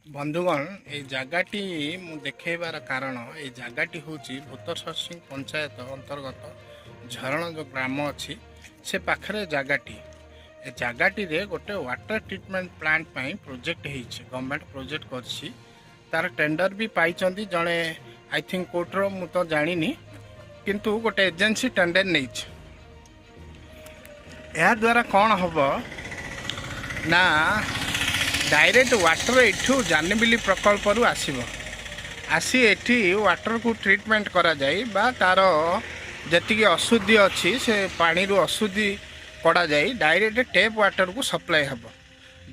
बंधुगण ये जगाटी मु देखेबार कारण ये जगाटी हूँ भूतसरसिंह पंचायत अंतर्गत झरण जो ग्राम अच्छी से पाखरे जगाटी ए जगाटी रे गोटे वाटर ट्रीटमेंट प्लांट पाई प्रोजेक्ट होइछि गवर्नमेंट प्रोजेक्ट करछि तार टेंडर भी पाइछन्ती जणे आई थिंक कोर्टर मु तो जानिनी किंतु गोटे एजेंसी टेंडर नहीं या द्वारा कौन हम ना डायरेक्ट वाटर एठू जानबिली प्रकल्प रु आसी एठी वाटर को ट्रीटमेंट करा जाई बा तार जति अशुद्धि अच्छी से पानी रु अशुद्धि कड़ा जाई डायरेक्ट टैप वाटर को सप्लाई हम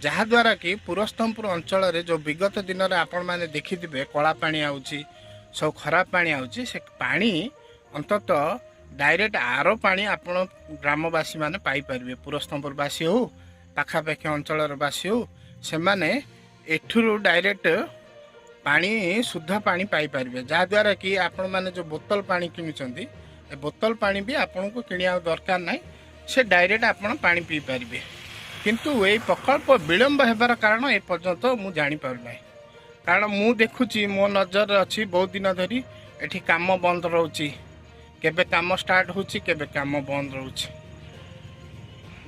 जहाद्वारा कि पुरस्तमपुर अंचल रे जो विगत दिन में आपण मैंने देखिथे कला पानी आउची सब खराब पानी आउची से पानी अंतत डायरेक्ट आर पानी आपण ग्रामवासी माने पाई परिबे पुरस्तमपुरवासी हो पाखापाखि अंचलवासी हो से माने एठुरु डायरेक्ट पानी शुद्ध पानी पाई परिबे जहाद्वारा कि आपण माने जो बोतल पानी किनुचंती ए बोतल पानी भी आपण को किनिया दरकार नाही से डायरेक्ट आपण पानी पी परिबे किंतु ए प्रकल्प विलंब हेबार कारण ए पर्यंत मु जानि पारनाई कारण मु देखुची मो नजर अच्छी बहुत दिन धरी एठी काम बंद रहउची केबे काम स्टार्ट होची केबे काम बंद रहउची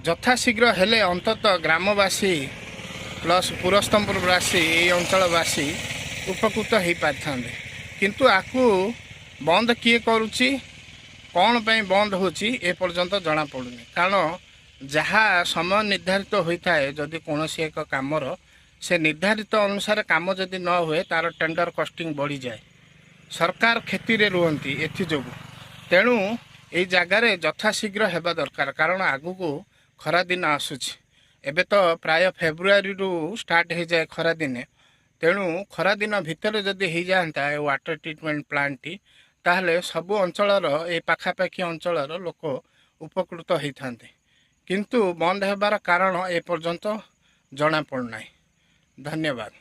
यथाशीघ्र हेले अंतत ग्रामवासी प्लस पुरस्तमपुरवासी ये अंचलवासी उपकृत हो पारि किंतु आकु बंद किए करुची कौन पे बंद होची ए पर्यंत जना पड़ुनी कारण जहाँ समय निर्धारित होता है जदि कौन एक कामर से निर्धारित अनुसार काम जदि न हुए तार टेंडर कस्टिंग बढ़ी जाए सरकार खेती रे रुहंती एथि जोगु तेणु ये जगार यथाशीघ्र हेबा दरकार कारण आगु को खरा दिन आसुची एबे तो प्राय फेब्रुआरी रु स्टार्ट हो जाए खरा दिने तेणु खरा दिन भितर जदि हो जाता है वाटर ट्रीटमेंट प्लांट टी ताहले सबु अंचलर ए पाखापाखि अंचलर लोक उपकृत होता किंतु बंद हेबार कारण ए पर्यंत जना पड़ना। धन्यवाद।